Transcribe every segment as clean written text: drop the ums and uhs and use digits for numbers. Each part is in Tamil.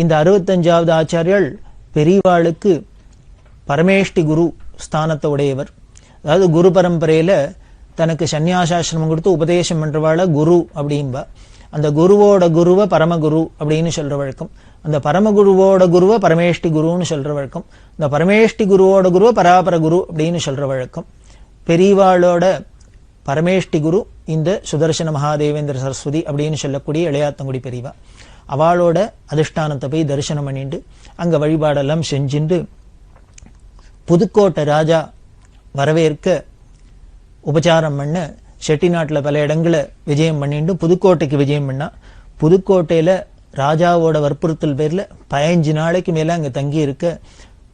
இந்த 65வது ஆச்சாரியால் பெரியவாளுக்கு பரமேஷ்டி குரு ஸ்தானத்தை உடையவர். அதாவது குரு பரம்பரையில தனக்கு சந்நியாசாசிரமம் கொடுத்து உபதேசம் பண்றவாள குரு அப்படின்பா. அந்த குருவோட குருவை பரமகுரு அப்படின்னு சொல்ற வழக்கம். அந்த பரமகுருவோட குருவை பரமேஷ்டி குருன்னு சொல்ற வழக்கம். இந்த பரமேஷ்டி குருவோட குருவை பராபர குரு அப்படின்னு சொல்ற வழக்கம். பெரியவாளோட பரமேஷ்டி குரு இந்த சுதர்சன மகாதேவேந்திர சரஸ்வதி அப்படின்னு சொல்லக்கூடிய இளையாத்தங்குடி பெரியவா. அவளோட அதிஷ்டானத்தை போய் தரிசனம் பண்ணிட்டு அங்க வழிபாடெல்லாம் செஞ்சுட்டு புதுக்கோட்டை ராஜா வரவேற்க உபச்சாரம் பண்ண செட்டிநாட்டில் பல இடங்களை விஜயம் பண்ணிட்டு புதுக்கோட்டைக்கு விஜயம் பண்ணா. புதுக்கோட்டையில ராஜாவோட வற்புறுத்தல் பேர்ல 15 நாளைக்கு மேல அங்க தங்கி இருக்க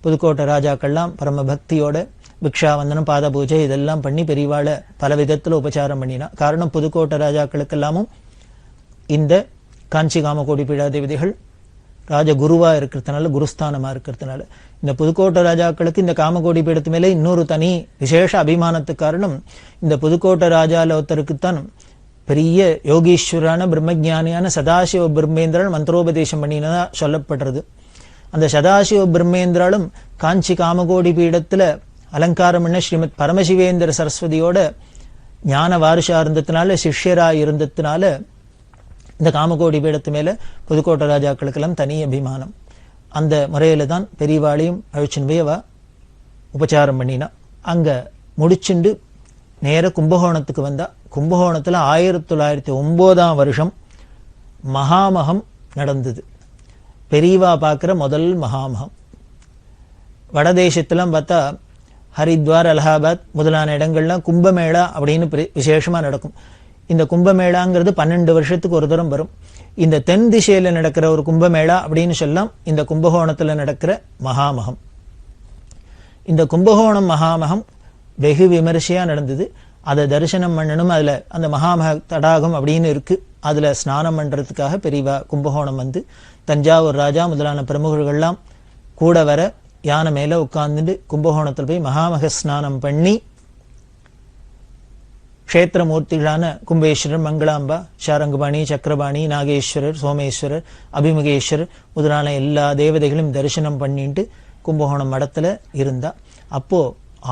புதுக்கோட்டை ராஜாக்கள்லாம் பரம பக்தியோட பிக்ஷாவந்தனம் பாத பூஜை இதெல்லாம் பண்ணி பெரியவாளை பல விதத்துல உபச்சாரம் பண்ணினா. காரணம் புதுக்கோட்டை ராஜாக்களுக்கெல்லாமும் இந்த காஞ்சி காமகோடி பீடாதிபதிகள் ராஜகுருவா இருக்கிறதுனால, குருஸ்தானமா இருக்கிறதுனால, இந்த புதுக்கோட்டை ராஜாக்களுக்கு இந்த காமகோடி பீடத்து மேலே இன்னொரு தனி விசேஷ அபிமானத்துக்கு காரணம் இந்த புதுக்கோட்டை ராஜால ஒருத்தருக்குத்தான் பெரிய யோகீஸ்வரான பிரம்மஜானியான சதாசிவ பிரம்மேந்திரன் மந்திரோபதேசம் பண்ணினதா சொல்லப்படுறது. அந்த சதாசிவ பிரம்மேந்திராலும் காஞ்சி காமகோடி பீடத்துல அலங்காரம் பண்ண ஸ்ரீமத் பரமசிவேந்திர சரஸ்வதியோட ஞான வாரிசா இருந்ததுனால, சிஷ்யரா இருந்ததுனால இந்த காமகோடி பீடத்து மேல புதுக்கோட்டை ராஜாக்களுக்கெல்லாம் தனி அபிமானம். அந்த முறையில தான் பெரியவாளையும் அழிச்சுன்னு போய் அவ உபச்சாரம் பண்ணினா. அங்க முடிச்சுண்டு நேர கும்பகோணத்துக்கு வந்தா. கும்பகோணத்துல 1909ஆம் வருஷம் மகாமகம் நடந்தது. பெரியவா பார்க்கிற முதல் மகாமகம். வடதேசத்திலாம் பார்த்தா ஹரித்வார், அலகாபாத் முதலான இடங்கள்லாம் கும்பமேளா அப்படின்னு விசேஷமா நடக்கும். இந்த கும்பமேளாங்கிறது 12 வருஷத்துக்கு ஒரு தரம் வரும். இந்த தென் திசையில நடக்கிற ஒரு கும்பமேளா அப்படின்னு சொல்லலாம் இந்த கும்பகோணத்துல நடக்கிற மகாமகம். இந்த கும்பகோணம் மகாமகம் வெகு விமரிசையா நடந்தது. அதை தரிசனம் பண்ணணும். அதுல அந்த மகாமக தடாகம் அப்படின்னு இருக்கு. அதுல ஸ்நானம் பண்றதுக்காக பெரியவா கும்பகோணம் வந்து தஞ்சாவூர் ராஜா முதலான பிரமுகர்கள்லாம் கூட வர யானை மேல உட்கார்ந்துட்டு கும்பகோணத்துல போய் மகாமக ஸ்நானம் பண்ணி க்ஷேத்திரமூர்த்திகளான கும்பேஸ்வரர், மங்களாம்பா, சாரங்கபாணி, சக்கரபாணி, நாகேஸ்வரர், சோமேஸ்வரர், அபிமுகேஸ்வரர் முதலான எல்லா தேவதைகளையும் தரிசனம் பண்ணிட்டு கும்பகோணம் மடத்துல இருந்தா. அப்போ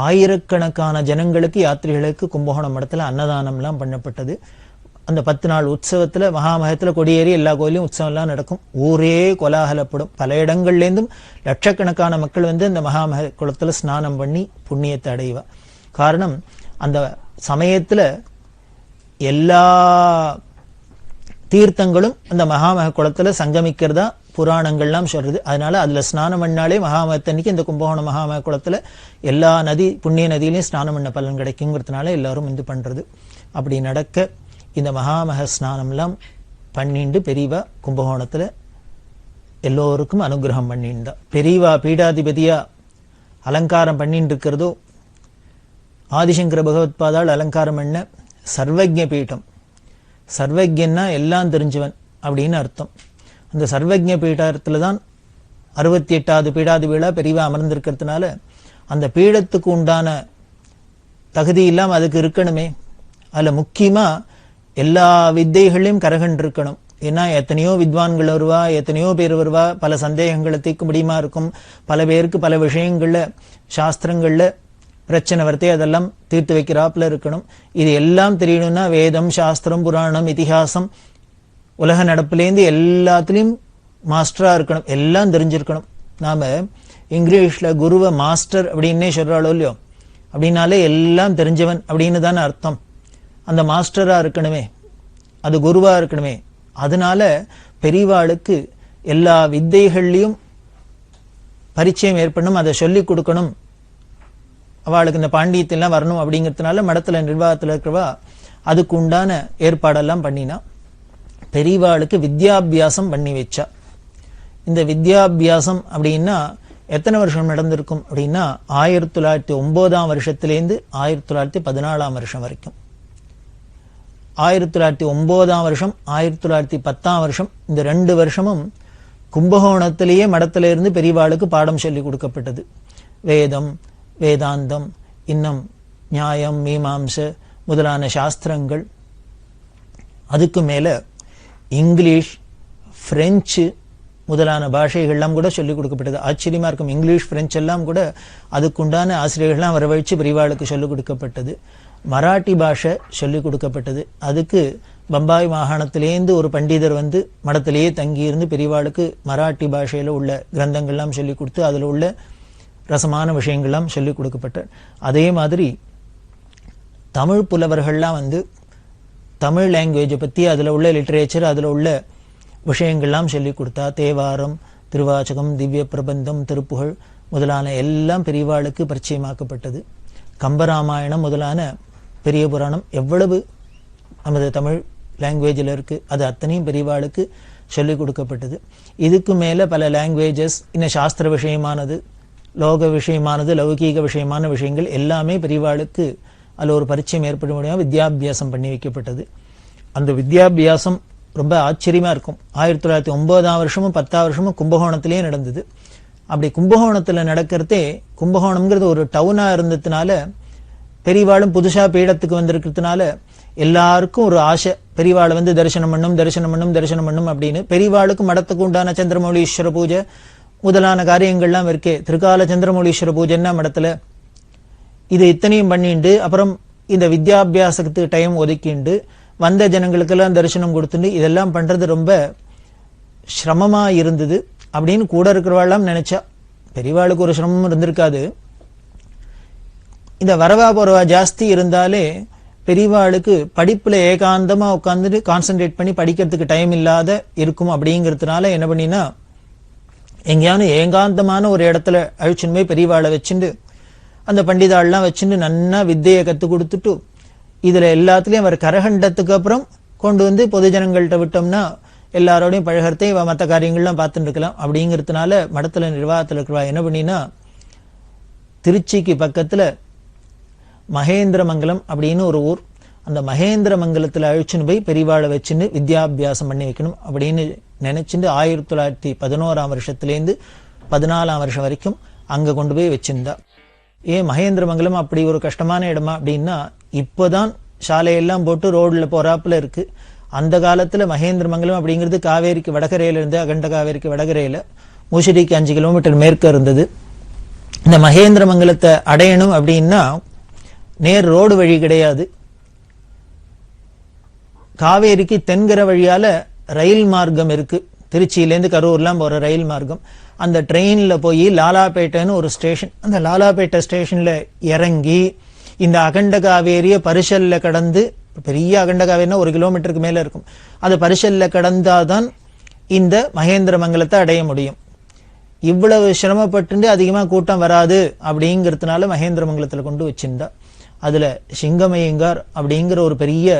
ஆயிரக்கணக்கான ஜனங்களுக்கு, யாத்திரிகளுக்கு கும்பகோணம் மடத்துல அன்னதானம்லாம் பண்ணப்பட்டது. அந்த 10 நாள் உற்சவத்துல மகாமகத்துல கொடியேறி எல்லா கோயிலையும் உற்சவம்லாம் நடக்கும். ஊரே கோலாகலப்படும். பல இடங்கள்லேருந்தும் லட்சக்கணக்கான மக்கள் வந்து அந்த மகாமக குளத்துல ஸ்நானம் பண்ணி புண்ணியத்தை அடைவா. காரணம் அந்த சமயத்துல எல்லா தீர்த்தங்களும் அந்த மகாமக குளத்துல சங்கமிக்கிறதா புராணங்கள்லாம் சொல்றது. அதனால அதுல ஸ்நானம் பண்ணாலே மகாமகத்தன்னைக்கு இந்த கும்பகோணம் மகாமக குளத்துல எல்லா நதி புண்ணிய நதியிலையும் ஸ்நானம் பண்ண பலன் கிடைக்குங்கிறதுனால எல்லாரும் இது பண்றது. அப்படி நடக்க இந்த மகாமக ஸ்நானம்லாம் பண்ணிண்டு பெரியவா கும்பகோணத்துல எல்லோருக்கும் அனுகிரகம் பண்ணிண்டா. பெரியவா பீடாதிபதியா அலங்காரம் பண்ணிட்டு இருக்கிறதோ ஆதிசங்கர பகவத்பாதால் அலங்காரம் பண்ண சர்வஜ்ஞ பீடம். சர்வஜ்யன்னா எல்லாம் தெரிஞ்சவன் அப்படின்னு அர்த்தம். அந்த சர்வஜ்ஞ பீடத்துல தான் 68வது பீடாதிபதியா பெரியவா அமர்ந்திருக்கிறதுனால அந்த பீடத்துக்கு உண்டான தகுதி இல்லாம அதுக்கு இருக்கணுமே. அதுல முக்கியமா எல்லா வித்தைகளையும் கரகண்டு இருக்கணும். ஏன்னா எத்தனையோ வித்வான்கள் வருவா, எத்தனையோ பேர் வருவா, பல சந்தேகங்களை தீர்க்க முடியுமா இருக்கும். பல பேருக்கு பல விஷயங்கள்ல சாஸ்திரங்கள்ல பிரச்சனை வரத்தே அதெல்லாம் தீர்த்து வைக்கிறாப்புல இருக்கணும். இது எல்லாம் தெரியணும்னா வேதம், சாஸ்திரம், புராணம், இதிகாசம், உலக நடப்புலேருந்து எல்லாத்துலேயும் மாஸ்டரா இருக்கணும். எல்லாம் தெரிஞ்சிருக்கணும். நாம இங்கிலீஷ்ல குருவை மாஸ்டர் அப்படின்னே சொல்றாளோ இல்லையோ, அப்படின்னாலே எல்லாம் தெரிஞ்சவன் அப்படின்னு தானே அர்த்தம். அந்த மாஸ்டரா இருக்கணுமே, அது குருவா இருக்கணுமே. அதனால பெரியவாளுக்கு எல்லா வித்தைகள்லையும் பரிச்சயம் ஏற்படணும், அதை சொல்லிக் கொடுக்கணும். அவளுக்கு இந்த பாண்டியத்தெல்லாம் வரணும் அப்படிங்கிறதுனால மடத்துல நிர்வாகத்துல இருக்கிறவா அதுக்கு உண்டான ஏற்பாடெல்லாம் பண்ணினா. பெரியவாளுக்கு வித்யாபியாசம் பண்ணி வச்சா. இந்த வித்யாபியாசம் அப்படின்னா எத்தனை வருஷம் நடந்திருக்கும் அப்படின்னா 1909ஆம் வருஷத்திலேருந்து 1914ஆம் வருஷம் வரைக்கும். 1909ஆம் வருஷம் 1910ஆம் வருஷம் இந்த 2 வருஷமும் கும்பகோணத்திலேயே மடத்தில இருந்து பெரியவாளுக்கு பாடம் சொல்லி கொடுக்கப்பட்டது. வேதம், வேதாந்தம், இன்னும் நியாயம், மீமாம்ச முதலான சாஸ்திரங்கள். அதுக்கு மேல இங்கிலீஷ், பிரெஞ்சு முதலான பாஷைகள்லாம் கூட சொல்லிக் கொடுக்கப்பட்டது. ஆச்சரியமா இருக்கும். இங்கிலீஷ், பிரெஞ்சு எல்லாம் கூட அதுக்குண்டான ஆசிரியர்கள்லாம் வரவழைச்சு பெரியவாளுக்கு சொல்லிக் கொடுக்கப்பட்டது. மராட்டி பாஷை சொல்லிக் கொடுக்கப்பட்டது. அதுக்கு பம்பாய் மாகாணத்திலேருந்து ஒரு பண்டிதர் வந்து மடத்திலேயே தங்கியிருந்து பெரியவாளுக்கு மராட்டி பாஷையில உள்ள கிரந்தங்கள்லாம் சொல்லிக் கொடுத்து அதில் உள்ள ரசமான விஷயங்கள்லாம் சொல்லிக் கொடுக்கப்பட்ட. அதே மாதிரி தமிழ் புலவர்கள்லாம் வந்து தமிழ் லாங்குவேஜை பற்றி அதில் உள்ள லிட்ரேச்சர் அதில் உள்ள விஷயங்கள்லாம் சொல்லிக் கொடுத்தா. தேவாரம், திருவாச்சகம், திவ்ய பிரபந்தம், திருப்புகழ் முதலான எல்லாம் பெரியவாளுக்கு பரிச்சயமாக்கப்பட்டது. கம்பராமாயணம் முதலான பெரிய புராணம் எவ்வளவு நமது தமிழ் லாங்குவேஜில் இருக்குது அது அத்தனையும் பெரியவாளுக்கு சொல்லிக் கொடுக்கப்பட்டது. இதுக்கு மேலே பல லாங்குவேஜஸ், இன்னும் சாஸ்திர விஷயமானது, லோக விஷயமானது, லௌகீக விஷயமான விஷயங்கள் எல்லாமே பெரியவாளுக்கு அதில் ஒரு பரிச்சயம் ஏற்பட முடியாமல் வித்யாபியாசம் பண்ணி வைக்கப்பட்டது. அந்த வித்யாபியாசம் ரொம்ப ஆச்சரியமாக இருக்கும். 1909ஆம் வருஷமும் 10ஆம் வருஷமும் கும்பகோணத்திலே நடந்தது. அப்படி கும்பகோணத்தில் நடக்கிறதே, கும்பகோணம்ங்கிறது ஒரு டவுனாக இருந்ததுனால பெரியவாளும் புதுசாக பீடத்துக்கு வந்திருக்கிறதுனால எல்லாருக்கும் ஒரு ஆசை, பெரியவாளை வந்து தரிசனம் பண்ணும் அப்படின்னு. பெரியவாளுக்கு மடத்துக்கு உண்டான சந்திரமௌலீஸ்வர பூஜை முதலான காரியங்கள்லாம் இருக்கே. திருக்கால சந்திரமௌலீஸ்வர பூஜைன்னா மடத்தில் இது இத்தனையும் பண்ணிண்டு அப்புறம் இந்த வித்யாபியாசத்துக்கு டைம் ஒதுக்கிண்டு வந்த ஜனங்களுக்கெல்லாம் தரிசனம் கொடுத்துட்டு இதெல்லாம் பண்றது ரொம்ப சிரமமா இருந்தது அப்படின்னு கூட இருக்கிறவாள்லாம் நினைச்சா. பெரியவாளுக்கு ஒரு சிரமம் இருந்திருக்காது. இந்த வரவா போறவா ஜாஸ்தி இருந்தாலே பெரியவாளுக்கு படிப்புல ஏகாந்தமா உட்காந்துட்டு கான்சென்ட்ரேட் பண்ணி படிக்கிறதுக்கு டைம் இல்லாத இருக்கும். அப்படிங்கிறதுனால என்ன பண்ணினா எங்கேயானு ஏகாந்தமான ஒரு இடத்துல அழிச்சுன்னு போய் பெரியவாளை வச்சுட்டு அந்த பண்டிதாள்லாம் வச்சுட்டு நன்னா வித்தையை கற்றுக் கொடுத்துட்டு இதுல எல்லாத்துலயும் அவர் கரகண்டத்துக்கு அப்புறம் கொண்டு வந்து பொதுஜனங்கள்கிட்ட விட்டோம்னா எல்லாரோடையும் பழகிறதை மற்ற காரியங்கள்லாம் பார்த்துட்டு இருக்கலாம். அப்படிங்கிறதுனால மடத்துல நிர்வாகத்தில் இருக்கிறவா என்ன பண்ணினா திருச்சிக்கு பக்கத்துல மகேந்திரமங்கலம் அப்படின்னு ஒரு ஊர், அந்த மகேந்திரமங்கலத்தில் அழிச்சுன்னு போய் பெரியவாளை வச்சுன்னு வித்யாபியாசம் பண்ணி வைக்கணும் அப்படின்னு நினைச்சுட்டு 1911ஆம் வருஷத்துலேருந்து 14ஆம் வருஷம் வரைக்கும் அங்க கொண்டு போய் வச்சிருந்தா. ஏன் மகேந்திரமங்கலம் அப்படி ஒரு கஷ்டமான இடமா அப்படின்னா, இப்போதான் சாலையெல்லாம் போட்டு ரோட்ல போறாப்புல இருக்கு. அந்த காலத்துல மகேந்திரமங்கலம் அப்படிங்கிறது காவேரிக்கு வடகரையில இருந்து, அகண்ட காவேரிக்கு வடகரையில முசிறிக்கு 5 கிலோமீட்டர் மேற்க இருந்தது. இந்த மகேந்திரமங்கலத்தை அடையணும் அப்படின்னா நேர் ரோடு வழி கிடையாது. காவேரிக்கு தென்கரை வழியால ரயில் மார்க்கம் இருக்கு. திருச்சியிலேருந்து கரூர்லாம் போற ரயில் மார்க்கம். அந்த ட்ரெயின்ல போய் லாலாப்பேட்டைன்னு ஒரு ஸ்டேஷன், அந்த லாலாப்பேட்டை ஸ்டேஷன்ல இறங்கி இந்த அகண்ட காவேரிய பரிசல்ல கடந்து, பெரிய அகண்ட காவேரினா 1 கிலோமீட்டருக்கு மேல இருக்கும், அது பரிசல்ல கடந்தாதான் இந்த மகேந்திரமங்கலத்தை அடைய முடியும். இவ்வளவு சிரமப்பட்டு அதிகமா கூட்டம் வராது அப்படிங்கிறதுனால மகேந்திரமங்கலத்துல கொண்டு வச்சிருந்தா. அதுல சிங்கமயங்கார் அப்படிங்கிற ஒரு பெரிய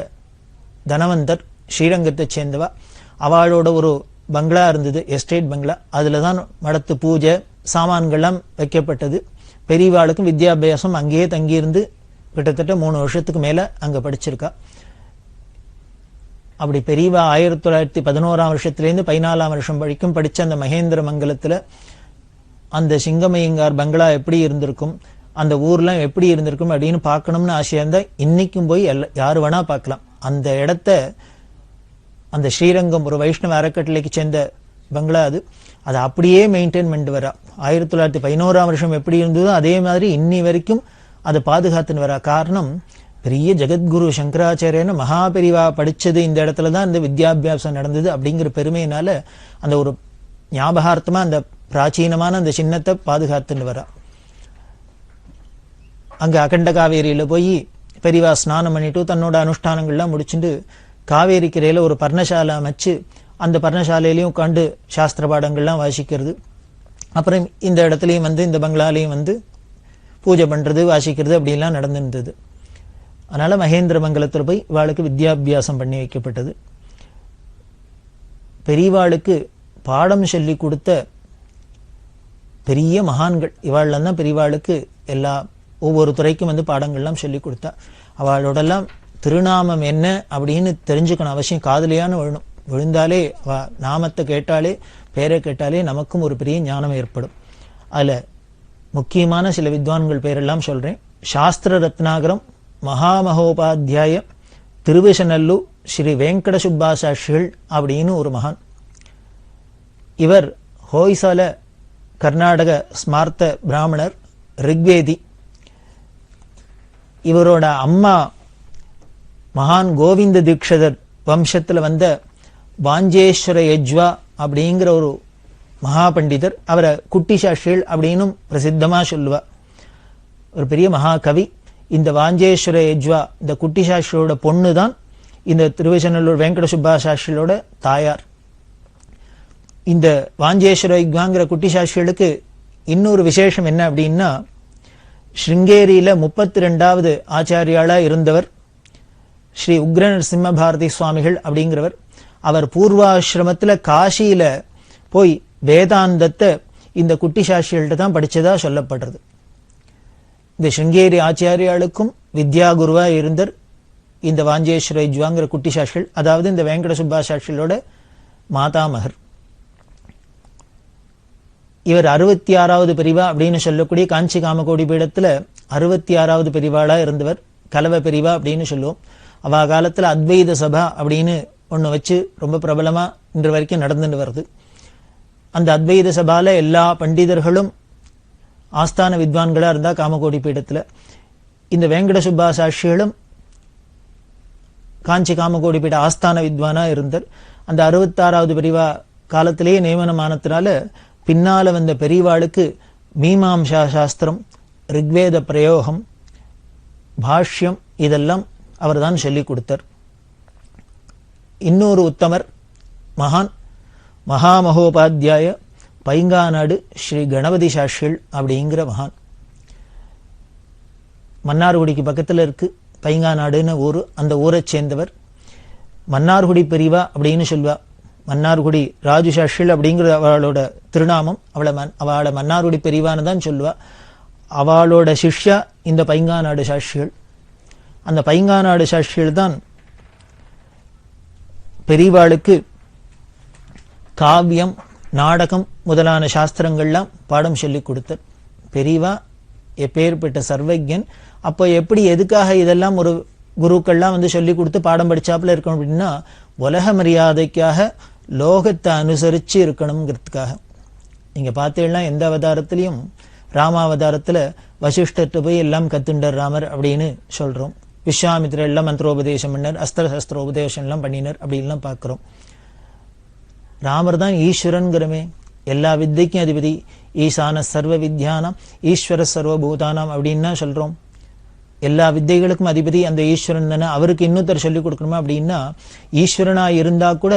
தனவந்தர், ஸ்ரீரங்கத்தை சேர்ந்தவா, அவளோட ஒரு பங்களா இருந்தது, எஸ்டேட் பங்களா. அதுல தான் மடத்து பூஜை சாமான்கள்லாம் வைக்கப்பட்டது. பெரியவாளுக்கும் வித்யாபியாசம் அங்கேயே தங்கியிருந்து கிட்டத்தட்ட 3 வருஷத்துக்கு மேல அங்க படிச்சிருக்கா. அப்படி பெரியவா 1911ஆம் வருஷத்துலேருந்து 14ஆம் வருஷம் வரைக்கும் படிச்ச அந்த மகேந்திரமங்கலத்துல அந்த சிங்கமயங்கார் பங்களா எப்படி இருந்திருக்கும், அந்த ஊர்லாம் எப்படி இருந்திருக்கும் அப்படின்னு பார்க்கணும்னு ஆசையா இருந்தா இன்னைக்கும் போய் யாரு வேணா பார்க்கலாம். அந்த இடத்த, அந்த ஸ்ரீரங்கம் ஒரு வைஷ்ணவ அறக்கட்டளைக்கு சேர்ந்த பங்களா அது, அதை அப்படியே மெயின்டைன் பண்ணிட்டு வரா. 1911ஆம் வருஷம் எப்படி இருந்ததோ அதே மாதிரி இன்னி வரைக்கும் அதை பாதுகாத்துன்னு வரா. காரணம், பெரிய ஜெகத்குரு சங்கராச்சாரியன்னு மகாபெரிவா படிச்சது இந்த இடத்துல தான் இந்த வித்யாபியாசம் நடந்தது அப்படிங்கிற பெருமையினால அந்த ஒரு ஞாபகார்த்தமா அந்த பிராச்சீனமான அந்த சின்னத்தை பாதுகாத்துன்னு வரா. அங்க அகண்ட காவேரியில போய் பெரியவா ஸ்நானம் பண்ணிட்டு தன்னோட அனுஷ்டானங்கள்லாம் முடிச்சுட்டு காவேரி கரையில ஒரு பர்ணசாலை அமைச்சு அந்த பர்ணசாலையிலையும் உட்காந்து சாஸ்திர பாடங்கள்லாம் வாசிக்கிறது. அப்புறம் இந்த இடத்துலையும் வந்து இந்த பங்களாலையும் வந்து பூஜை பண்றது வாசிக்கிறது அப்படிலாம் நடந்துருந்தது. அதனால மகேந்திரமங்கலத்தில் போய் இவாளுக்கு வித்யாபியாசம் பண்ணி வைக்கப்பட்டது. பெரியவாளுக்கு பாடம் சொல்லி கொடுத்த பெரிய மகான்கள் இவாள்லாம் தான் பெரியவாளுக்கு எல்லா ஒவ்வொரு துறைக்கும் வந்து பாடங்கள்லாம் சொல்லி கொடுத்தா. அவளோடெல்லாம் திருநாமம் என்ன அப்படின்னு தெரிஞ்சுக்கணும் அவசியம். காதலியான விழணும், விழுந்தாலே நாமத்தை கேட்டாலே பேரை கேட்டாலே நமக்கும் ஒரு பெரிய ஞானம் ஏற்படும். அதுல முக்கியமான சில வித்வான்கள் பேரெல்லாம் சொல்றேன். சாஸ்திர ரத்னாகரம் மகாமகோபாத்தியாய திருவிசநல்லூர் ஸ்ரீ வெங்கட சுப்பா சாஸ்திரிகள் அப்படின்னு ஒரு மகான். இவர் ஹோய்சால கர்நாடக ஸ்மார்த்த பிராமணர், ரிக்வேதி. இவரோட அம்மா மகான் கோவிந்த தீக்ஷதர் வம்சத்துல வந்த வாஞ்சேஸ்வர யஜ்வா அப்படிங்கிற ஒரு மகா பண்டிதர். அவரை குட்டி சாஸ்திரிகள் அப்படின்னும் பிரசித்தமா சொல்லுவா. ஒரு பெரிய மகாகவி. இந்த வாஞ்சேஸ்வர யஜ்வா, இந்த குட்டி சாஸ்திரியோட பொண்ணு தான் இந்த திருவச்சநல்லூர் வெங்கட சுப்பா சாஸ்திரியோட தாயார். இந்த வாஞ்சேஸ்வர யஜ்வாங்கிற குட்டி சாஸ்திரிகளுக்கு இன்னொரு விசேஷம் என்ன அப்படின்னா, ஸ்ருங்கேரியில 32வது ஆச்சாரியாளா இருந்தவர் ஸ்ரீ உக்ர நரசிம்ம பாரதி சுவாமிகள் அப்படிங்கிறவர். அவர் பூர்வாசிரமத்துல காசியில போய் வேதாந்தத்தை இந்த குட்டி சாஸ்திரிகள்ட்ட தான் படிச்சதா சொல்லப்படுறது. இந்த ஸ்ருங்கேரி ஆச்சாரியாளுக்கும் வித்யா குருவா இருந்தார் இந்த வாஞ்சேஸ்வர யஜ்வாங்கிற குட்டி சாஸ்திரிகள். அதாவது இந்த வெங்கட சுப்பா சாஸ்திரிகளோட மாதாமகர். இவர் 66வது பிரிவா அப்படின்னு சொல்லக்கூடிய காஞ்சி காமகோடி பீடத்துல 66வது பிரிவாளா இருந்தவர். கலவ பிரிவா அப்படின்னு சொல்லுவோம். அவா காலத்துல அத்வைத சபா அப்படின்னு ஒண்ணு வச்சு ரொம்ப பிரபலமா இன்று வரைக்கும் நடந்துட்டு வருது. அந்த அத்வைத சபால எல்லா பண்டிதர்களும் ஆஸ்தான வித்வான்களா இருந்தா காமகோடி பீடத்துல. இந்த வெங்கட சுப்பா சாஸ்திரிகளும் காஞ்சி காமகோடி பீட ஆஸ்தான வித்வானா இருந்தார். அந்த 66வது பிரிவா காலத்திலேயே நியமனமானத்தினால பின்னால வந்த பெரியவாளுக்கு மீமாம்சா சாஸ்திரம், ரிக்வேத பிரயோகம், பாஷ்யம் இதெல்லாம் அவர் தான் சொல்லிக் கொடுத்தார். இன்னொரு உத்தமர் மகான் மகாமகோபாத்தியாய பைங்காநாடு ஸ்ரீ கணபதி சாஸ்திரிகள் அப்படிங்கிற மகான். மன்னார்குடிக்கு பக்கத்துல இருக்கு பைங்காநாடுன்னு ஊரு. அந்த ஊரை சேர்ந்தவர். மன்னார்குடி பெரியவா அப்படின்னு சொல்வா. மன்னார்குடி ராஜு சாஸ்திரிகள் அப்படிங்கிற அவளோட திருநாமம். அவளை மன்னார்குடி பெரியவான்னு தான் சொல்லுவா. அவளோட சிஷ்யா இந்த பைங்காநாடு சாஸ்திரிகள். அந்த பைங்காநாடு சாஸ்திரிகள் தான் பெரியவாளுக்கு காவியம், நாடகம் முதலான சாஸ்திரங்கள்லாம் பாடம் சொல்லி கொடுத்தார். பெரியவா எப்பேற்பட்ட சர்வஜன். அப்போ எப்படி எதுக்காக இதெல்லாம் ஒரு குருக்கள்லாம் வந்து சொல்லி கொடுத்து பாடம் படிச்சாப்புல இருக்கணும் அப்படின்னா, உலக மரியாதைக்காக லோகத்தை அனுசரிச்சு இருக்கணுங்கிறதுக்காக. நீங்க பார்த்தீங்கன்னா எந்த அவதாரத்திலையும் ராமாவதாரத்துல வசிஷ்டர்கிட்ட போய் எல்லாம் கத்துண்டர் ராமர் அப்படின்னு சொல்றோம். விஸ்வாமித்திரர் எல்லாம் மந்திரோபதேசம் பண்ணார், அஸ்திர சஸ்திரோபதேசம் எல்லாம் பண்ணினர் அப்படின்லாம் பார்க்கிறோம். ராமர் தான் ஈஸ்வரன்கிறமே, எல்லா வித்தைக்கும் அதிபதி. ஈசான சர்வ வித்யானாம் ஈஸ்வர சர்வபூதானாம் அப்படின்னா சொல்றோம். எல்லா வித்தைகளுக்கும் அதிபதி அந்த ஈஸ்வரன் தானே. அவருக்கு இன்னொருத்தர் சொல்லிக் கொடுக்கணுமா அப்படின்னா, ஈஸ்வரனா இருந்தா கூட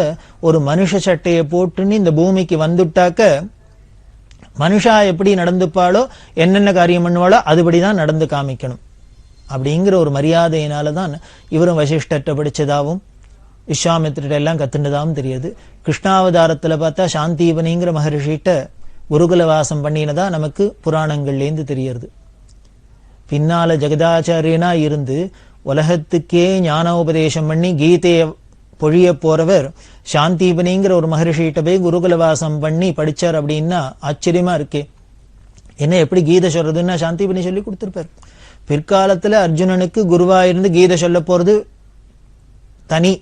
ஒரு மனுஷ சட்டையை போட்டுன்னு இந்த பூமிக்கு வந்துட்டாக்க மனுஷா எப்படி நடந்துப்பாளோ, என்னென்ன காரியம் பண்ணுவாளோ அதுபடிதான் நடந்து காமிக்கணும் அப்படிங்கிற ஒரு மரியாதையினாலதான் இவரும் வசிஷ்டர்கிட்ட படிச்சதாவும் விஸ்வாமித்திர எல்லாம் கத்துனதாவும் தெரியுது. கிருஷ்ணாவதாரத்துல பார்த்தா சாந்தீபனிங்கிற மகர்ஷிட்ட குருகுல வாசம் பண்ணினதா நமக்கு புராணங்கள்லேருந்து தெரியறது. பின்னால ஜெகதாச்சாரியனா இருந்து உலகத்துக்கே ஞான உபதேசம் பண்ணி கீதையை பொழிய போறவர் சாந்தீபனிங்கிற ஒரு மகர்ஷிட்ட போய் குருகுல வாசம் பண்ணி படிச்சார் அப்படின்னா ஆச்சரியமா இருக்கே. என்ன எப்படி கீதை சொல்றதுன்னா சாந்தீபனி சொல்லி கொடுத்திருப்பார். பிற்காலத்துல அர்ஜுனனுக்கு குருவா இருந்து கீதை சொல்ல போறது தனி.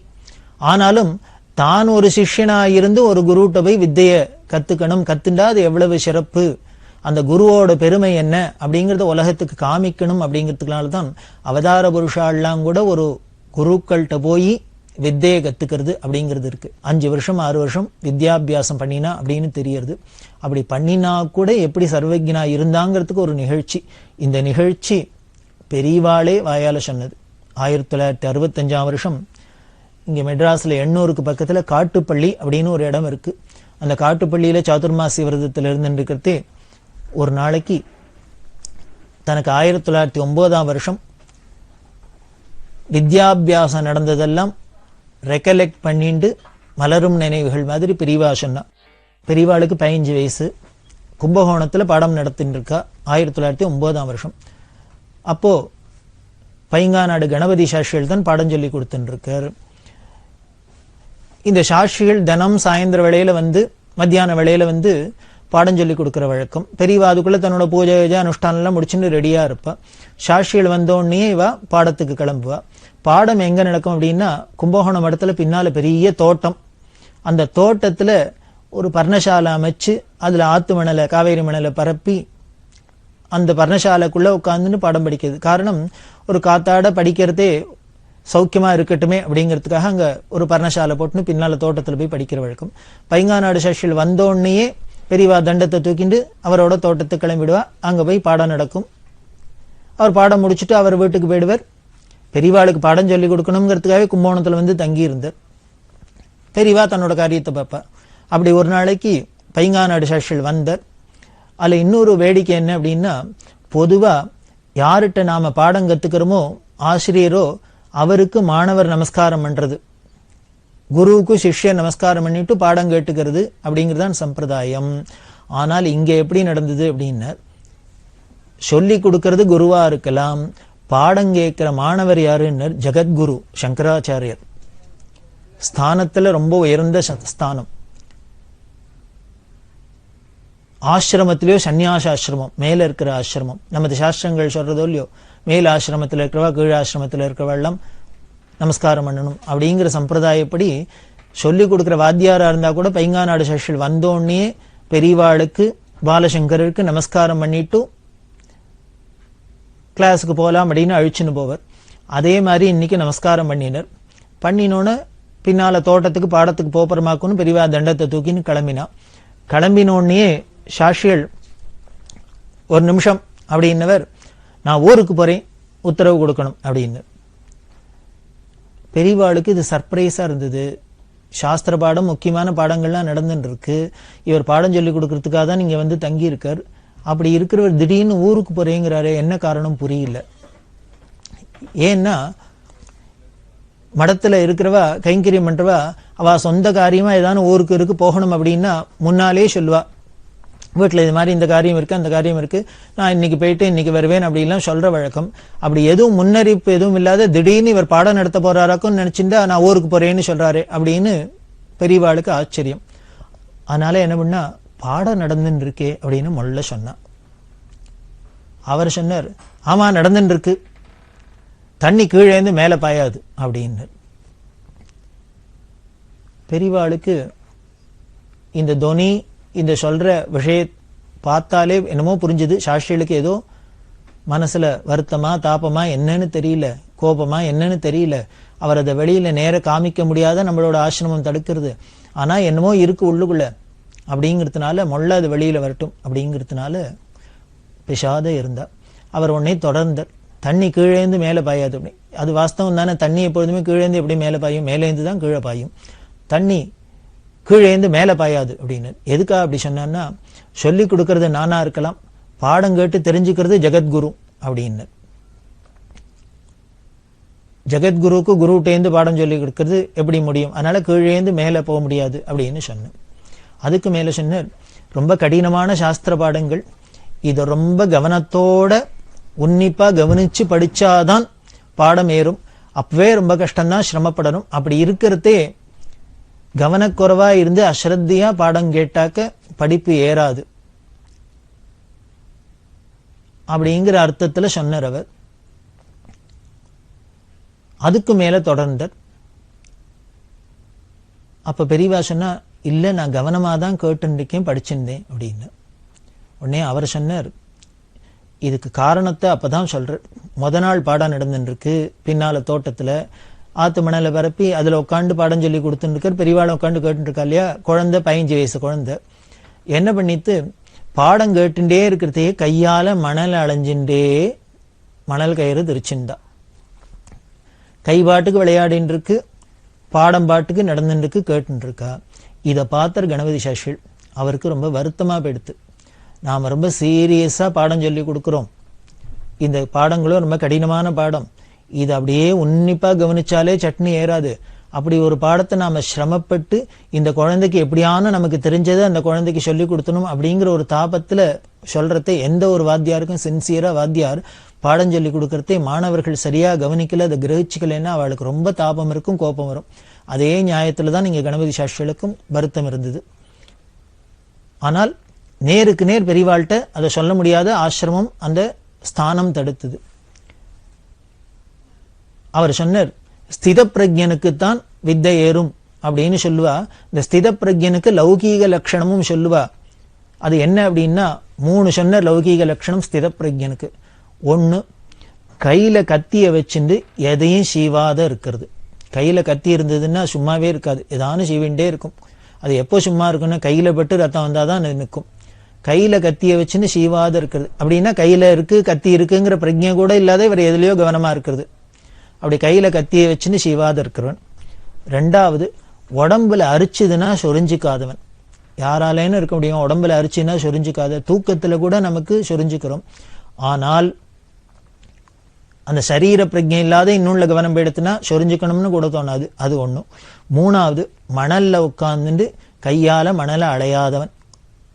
ஆனாலும் தான் ஒரு சிஷ்யனா இருந்து ஒரு குருட்ட போய் வித்தைய கத்துக்கணும், கத்துண்டா அது எவ்வளவு சிறப்பு, அந்த குருவோட பெருமை என்ன அப்படிங்கறத உலகத்துக்கு காமிக்கணும் அப்படிங்கிறதுனால்தான் அவதார புருஷாலாம் கூட ஒரு குருக்கள்கிட்ட போய் வித்தையை கத்துக்கிறது அப்படிங்கிறது இருக்கு. 5 வருஷம் 6 வருஷம் வித்யாபியாசம் பண்ணினா அப்படின்னு தெரியறது. அப்படி பண்ணினா கூட எப்படி சர்வஜனா இருந்தாங்கிறதுக்கு ஒரு நிகழ்ச்சி. இந்த நிகழ்ச்சி பெரியவாளே வாயால சொன்னது. 1965ஆம் வருஷம் இங்க மெட்ராஸ்ல எண்ணூருக்கு பக்கத்துல காட்டுப்பள்ளி அப்படின்னு ஒரு இடம் இருக்கு. அந்த காட்டுப்பள்ளியில சாதுர்மாசி விரதத்துல இருந்துருக்கிறதே ஒரு நாளைக்கு தனக்கு 1909ஆம் வருஷம் வித்யாபியாசம் நடந்ததெல்லாம் ரெக்கலெக்ட் பண்ணிட்டு மலரும் நினைவுகள் மாதிரி பெரியவா சொன்னா. பெரியவாளுக்கு 15 வயசு. கும்பகோணத்துல பாடம் நடத்தின்னு இருக்கா. 1909ஆம் வருஷம். அப்போ பைங்காநாடு கணபதி சாஸ்திரிகள் தான் பாடம் சொல்லி கொடுத்துட்டு இருக்காரு. இந்த சாஸ்திரிகள் தினம் சாயந்தர வேளையில வந்து மத்தியான வேளையில வந்து பாடம் சொல்லி கொடுக்கிற வழக்கம். பெரியவா அதுக்குள்ள தன்னோட பூஜை அனுஷ்டானம் எல்லாம் முடிச்சுட்டு ரெடியா இருப்பா. சாஸ்திரிகள் வந்தோடனே இவா பாடத்துக்கு கிளம்புவா. பாடம் எங்க நடக்கும் அப்படின்னா கும்பகோணம் இடத்துல பின்னால பெரிய தோட்டம். அந்த தோட்டத்துல ஒரு பர்ணசாலை அமைச்சு அதுல ஆத்து மணலை காவேரி மணலை பரப்பி அந்த பர்ணசாலைக்குள்ள உட்கார்ந்துன்னு பாடம் படிக்கிறது. காரணம், ஒரு காத்தாட படிக்கிறதே சௌக்கியமா இருக்கட்டுமே அப்படிங்கிறதுக்காக அங்க ஒரு பர்ணசாலை போட்டுன்னு பின்னால தோட்டத்துல போய் படிக்கிற வழக்கம். பைங்காநாடு சஷ்டில் வந்தோடனேயே பெரியவா தண்டத்தை தூக்கிண்டு அவரோட தோட்டத்துக்கு கிளம்பிடுவா. அங்க போய் பாடம் நடக்கும். அவர் பாடம் முடிச்சுட்டு அவர் வீட்டுக்கு போயிடுவார். பெரியவாளுக்கு பாடம் சொல்லி கொடுக்கணுங்கிறதுக்காகவே கும்பகோணத்துல வந்து தங்கி இருந்தார். பெரியவா தன்னோட காரியத்தை பார்ப்பா. அப்படி ஒரு நாளைக்கு பைங்காநாடு சஷ்டில் வந்தார். அதுல இன்னொரு வேடிக்கை என்ன அப்படின்னா, பொதுவா யார்கிட்ட நாம பாடம் கத்துக்கிறோமோ ஆசிரியரோ அவருக்கு மாணவர் நமஸ்காரம் பண்றது, குருவுக்கு சிஷ்யர் நமஸ்காரம் பண்ணிட்டு பாடம் கேட்டுக்கிறது அப்படிங்கிறதான் சம்பிரதாயம். ஆனால் இங்க எப்படி நடந்தது அப்படின்னா, சொல்லி கொடுக்கறது குருவா இருக்கலாம், பாடம் கேட்கிற மாணவர் யாருன்னு ஜெகத்குரு சங்கராச்சாரியர். ஸ்தானத்துல ரொம்ப உயர்ந்த ஸ்தானம். ஆசிரமத்திலேயோ சன்னியாசாசிரமம் மேல இருக்கிற ஆசிரமம். நமது சாஸ்திரங்கள் சொல்றதோ இல்லையோ, மேல் ஆசிரமத்தில் இருக்கிறவா கீழ் ஆசிரமத்தில் இருக்கிறவா எல்லாம் நமஸ்காரம் பண்ணணும் அப்படிங்கிற சம்பிரதாயப்படி சொல்லி கொடுக்குற வாத்தியாரா இருந்தா கூட பைங்காநாடு சஷ்டில் வந்தோடனே பெரியவாளுக்கு பாலசங்கருக்கு நமஸ்காரம் பண்ணிட்டு கிளாஸுக்கு போகலாம் அப்படின்னு அழிச்சுன்னு போவர். அதே மாதிரி இன்னைக்கு நமஸ்காரம் பண்ணினர். பண்ணினோன்னு பின்னால தோட்டத்துக்கு பாடத்துக்கு போப்பரமாக்குன்னு பெரியவா தண்டத்தை தூக்கின்னு கிளம்பினா. கிளம்பினோடனே சாஷியல் ஒரு நிமிஷம் அப்படின்னவர், நான் ஊருக்கு போறேன், உத்தரவு கொடுக்கணும் அப்படின்னு. பெரியவாளுக்கு இது சர்ப்ரைஸா இருந்தது. சாஸ்திர பாடம் முக்கியமான பாடங்கள்லாம் நடந்துட்டு இருக்கு, இவர் பாடம் சொல்லி கொடுக்கறதுக்காக தான் நீங்க வந்து தங்கி இருக்கார். அப்படி இருக்கிறவர் திடீர்னு ஊருக்கு போறேங்கிறாரு, என்ன காரணம் புரியல. ஏன்னா மடத்துல இருக்கிறவா கைங்கரியம் பண்றவா அவ சொந்த காரியமா ஏதாவது ஊருக்கு இருக்கு போகணும் அப்படின்னா முன்னாலே சொல்லுவா, வீட்டுல இது மாதிரி இந்த காரியம் இருக்கு அந்த காரியம் இருக்கு, நான் இன்னைக்கு போயிட்டு இன்னைக்கு வருவேன் அப்படிலாம் சொல்ற வழக்கம். அப்படி எதுவும் முன்னறிப்பு எதுவும் இல்லாத திடீர்னு இவர் பாடம் நடத்த போறாராக்குன்னு நினைச்சுட்டா நான் ஊருக்கு போறேன்னு சொல்றாரு அப்படின்னு பெரியவாளுக்கு ஆச்சரியம். அதனால என்ன பண்ணா, பாடம் நடந்துன்னு இருக்கே அப்படின்னு முதல்ல சொன்னா. அவர் சொன்னார், ஆமா நடந்துன்னு இருக்கு, தண்ணி கீழே இருந்து மேல பாயாது அப்படின்னு. பெரியவாளுக்கு இந்த தொனி இந்த சொல்ற விஷய பார்த்தாலே என்னமோ புரிஞ்சுது. சாஸ்திரிகளுக்கு ஏதோ மனசுல வருத்தமா தாபமா என்னன்னு தெரியல, கோபமா என்னன்னு தெரியல. அவர் அதை வெளியில நேர காமிக்க முடியாத நம்மளோட ஆசிரமம் தடுக்கிறது. ஆனா என்னமோ இருக்கு உள்ளுக்குள்ள அப்படிங்கிறதுனால மொள்ள அது வெளியில வரட்டும் அப்படிங்கிறதுனால பிசாத இருந்தா. அவர் உடனே தொடர்ந்தார், தண்ணி கீழேந்து மேல பாயாது அப்படி. அது வாஸ்தவம் தானே, தண்ணி எப்பொழுதுமே கீழேந்து எப்படி மேல பாயும், மேலேந்து தான் கீழே பாயும், தண்ணி கீழேந்து மேல பாயாது அப்படின்னு. எதுக்கா அப்படி சொன்னா, சொல்லி கொடுக்கறது நானா இருக்கலாம், பாடம் கேட்டு தெரிஞ்சுக்கிறது ஜெகத்குரு அப்படின்னு. ஜெகத்குருக்கு குருட்டேந்து பாடம் சொல்லி கொடுக்கறது எப்படி முடியும், அதனால கீழேந்து மேல போக முடியாது அப்படின்னு சொன்னேன். அதுக்கு மேல சொன்னார், ரொம்ப கடினமான சாஸ்திர பாடங்கள், இதை ரொம்ப கவனத்தோட உன்னிப்பா கவனிச்சு படிச்சாதான் பாடம் ஏறும், அப்பவே ரொம்ப கஷ்டம்தான், சிரமப்படணும். அப்படி இருக்கிறதே கவனக்குறைவா இருந்து அஸ்ரத்தையா பாடம் கேட்டாக்க படிப்பு ஏறாது அப்படிங்கிற அர்த்தத்துல சொன்னார் அவர். அதுக்கு மேல தொடர்ந்தார். அப்ப பெரியவா சொன்னா, இல்ல நான் கவனமா தான் கேட்டுருக்கேன் படிச்சிருந்தேன் அப்படின்னு. உடனே அவர் சொன்னார், இதுக்கு காரணத்தை அப்பதான் சொல்ற. முத நாள் பாடம் நடந்துருக்கு, பின்னால தோட்டத்துல ஆத்து மணலை பரப்பி அதுல உட்காந்து பாடம் சொல்லி கொடுத்துட்டு இருக்கார். பெரியவாளை உட்காந்து கேட்டு இருக்கா இல்லையா, குழந்தை 15 வயசு குழந்தை என்ன பண்ணிட்டு பாடம் கேட்டுட்டே இருக்கிறதையே கையால மணல் அலைஞ்சுட்டே மணல் கயிறு திரிச்சுண்டா. கை பாட்டுக்கு விளையாடின்னு இருக்கு, பாடம் பாட்டுக்கு நடந்துட்டு இருக்கு, கேட்டு இருக்கா. இதை பார்த்தார் கணபதி சாஸ்திரிகள். அவருக்கு ரொம்ப வருத்தமா போயிடுத்து. நாம ரொம்ப சீரியஸா பாடம் சொல்லி கொடுக்கிறோம், இந்த பாடங்களும் ரொம்ப கடினமான பாடம், இது அப்படியே உன்னிப்பா கவனிச்சாலே சட்னி ஏறாது. அப்படி ஒரு பாடத்தை நாம சிரமப்பட்டு இந்த குழந்தைக்கு எப்படியான நமக்கு தெரிஞ்சதை அந்த குழந்தைக்கு சொல்லி கொடுத்தணும் அப்படிங்கிற ஒரு தாபத்துல சொல்றதை எந்த ஒரு வாத்தியாருக்கும் சின்சியரா வாத்தியார் பாடம் சொல்லி கொடுக்கறதே மாணவர்கள் சரியா கவனிக்கல, அதை கிரகிச்சுக்கலைன்னா அவளுக்கு ரொம்ப தாபம் இருக்கும், கோபம் வரும். அதே நியாயத்துலதான் இங்க கணபதி சாஸ்திரிகளுக்கும் வருத்தம் இருந்தது. ஆனால் நேருக்கு நேர் பெரியவாள்கிட்ட அதை சொல்ல முடியாத ஆசிரமம் அந்த ஸ்தானம் தடுத்தது. அவர் சொன்னார், ஸ்தித பிரஜனுக்குத்தான் வித்தை ஏறும் அப்படின்னு சொல்லுவா. இந்த ஸ்தித பிரஜனுக்கு லௌகீக லட்சணமும் சொல்லுவா. அது என்ன அப்படின்னா 3 சொன்ன லௌகீக லட்சணம் ஸ்தித பிரஜனுக்கு. 1, கையில கத்திய வச்சுட்டு எதையும் சீவாத இருக்கிறது. கையில கத்தி இருந்ததுன்னா சும்மாவே இருக்காது, ஏதானும் சீவிண்டே இருக்கும். அது எப்போ சும்மா இருக்குன்னா கையில பட்டு ரத்தம் வந்தாதான் நிற்கும். கையில கத்திய வச்சுன்னு சீவாத இருக்கிறது அப்படின்னா கையில இருக்கு கத்தி இருக்குங்கிற பிரஜை கூட இல்லாத இவர் எதுலையோ கவனமா இருக்கிறது. அப்படி கையில கத்திய வச்சுன்னு சீவாத இருக்கிறவன். 2வது, உடம்புல அரிச்சுதுன்னா சொரிஞ்சுக்காதவன். யாராலேன்னு இருக்க முடியும், உடம்புல அரிச்சுன்னா சொரிஞ்சுக்காத. தூக்கத்துல கூட நமக்கு சொரிஞ்சுக்கிறோம், ஆனால் அந்த சரீர பிரஜை இல்லாத இன்னுள்ள கவனம் எடுத்துனா சொரிஞ்சுக்கணும்னு கூட தோணாது. அது 1. 3வது, மணல்ல உட்கார்ந்துட்டு கையால மணலை அலையாதவன்.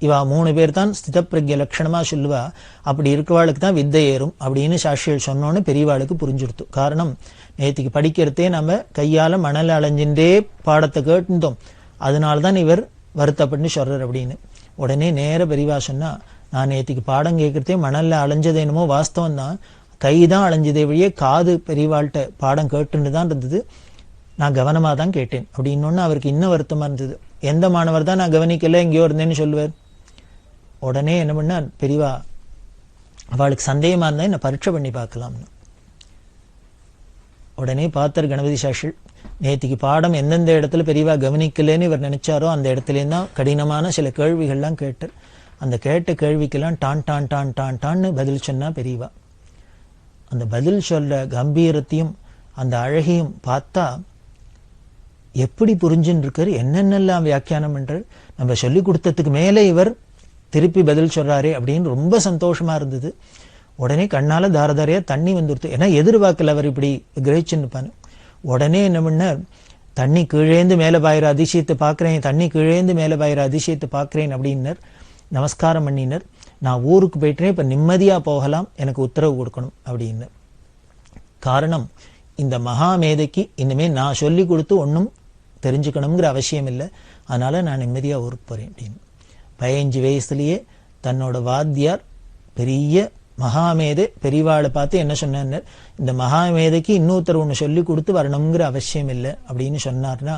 இவா 3 பேர் தான் ஸ்தித பிரஜை லட்சணமா சொல்லுவா. அப்படி இருக்கவாளுக்கு தான் வித்தை ஏறும் அப்படின்னு சாட்சிகள் சொன்னோன்னு பெரியவாளுக்கு புரிஞ்சுடுத்து. காரணம், நேற்றுக்கு படிக்கிறதே நம்ம கையால மணலை அலைஞ்சுட்டே பாடத்தை கேட்டுட்டோம், அதனால்தான் இவர் வருத்தப்பட்டு சொல்றார் அப்படின்னு. உடனே நேர பெரியவா சொன்னா, நான் நேற்றுக்கு பாடம் கேட்கறதே மணல்ல அலைஞ்சது என்னமோ வாஸ்தவம் தான், கைதான் அலைஞ்சதே வழியே காது பெரியவாள்கிட்ட பாடம் கேட்டுன்னு தான் இருந்தது, நான் கவனமாக தான் கேட்டேன் அப்படின்னொன்னு அவருக்கு இன்னும் வருத்தமா இருந்தது. எந்த மாணவர் தான் நான் கவனிக்கல எங்கேயோ இருந்தேன்னு சொல்லுவார். உடனே என்ன பண்ணா, பெரியவா அவளுக்கு சந்தேகமா இருந்தா என்ன பரீட்சை பண்ணி பார்க்கலாம்னு. உடனே பார்த்தார் கணபதி சாஸ்திரி. நேற்றுக்கு பாடம் எந்தெந்த இடத்துல பெரியவா கவனிக்கலன்னு இவர் நினைச்சாரோ அந்த இடத்துலேருந்து தான் கடினமான சில கேள்விகள்லாம் கேட்டார். அந்த கேட்ட கேள்விக்கெல்லாம் டான் டான் டான் டான் டான்னு பதில் சொன்னா பெரியவா. அந்த பதில் சொல்ற கம்பீரத்தையும் அந்த அழகையும் பார்த்தா எப்படி புரிஞ்சுன்னு இருக்காரு, என்னென்னலாம் வியாக்கியானம் பண்றாரு. நம்ம சொல்லி கொடுத்ததுக்கு மேலே இவர் திருப்பி பதில் சொல்றாரே அப்படின்னு ரொம்ப சந்தோஷமா இருந்தது. உடனே கண்ணால தாரதாரையா தண்ணி வந்துடுத்து. ஏன்னா எதிர்பார்க்கல அவர் இப்படி கிரகிச்சுன்னு. உடனே என்ன பண்ணார், தண்ணி கீழேந்து மேலே பாயிற அதிசயத்தை பார்க்குறேன், தண்ணி கீழேந்து மேலே பாயிற அதிசயத்தை பார்க்குறேன் அப்படின்னர். நமஸ்காரம் பண்ணினர். நான் ஊருக்கு போயிட்டேன், இப்போ நிம்மதியாக போகலாம், எனக்கு உத்தரவு கொடுக்கணும் அப்படின்னு. காரணம், இந்த மகாமேதைக்கு இனிமேல் நான் சொல்லி கொடுத்து ஒன்றும் தெரிஞ்சுக்கணுங்கிற அவசியம் இல்லை, அதனால நான் நிம்மதியாக ஊருக்கு போகிறேன் அப்படின்னு. 15 வயசுலேயே தன்னோட வாத்தியார் பெரிய மகாமேதை பெரியவாளை பார்த்து என்ன சொன்னார், இந்த மகாமேதைக்கு இன்னொருத்தர் ஒன்று சொல்லி கொடுத்து வரணுங்கிற அவசியம் இல்லை அப்படின்னு சொன்னார்னா,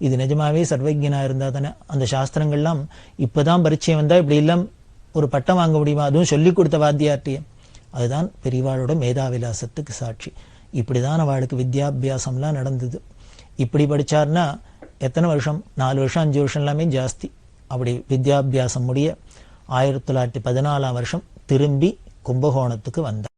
இது நிஜமாவே சர்வஜனாக இருந்தால் தானே. அந்த சாஸ்திரங்கள்லாம் இப்போதான் பரிச்சயம் வந்தால் இப்படி எல்லாம் ஒரு பட்டம் வாங்க முடியுமா, அதுவும் சொல்லி கொடுத்த வாத்தியார்ட்டியே. அதுதான் பெரியவாளோட மேதாவிலாசத்துக்கு சாட்சி. இப்படிதான் அவளுக்கு வித்யாபியாசம்லாம் நடந்தது. இப்படி படித்தார்னா எத்தனை வருஷம், 4 வருஷம் 5 வருஷம் எல்லாமே ஜாஸ்தி. அப்படி வித்யாபியாசம் முடிய 1914 வருஷம் திரும்பி கும்பகோணத்துக்கு வந்தார்.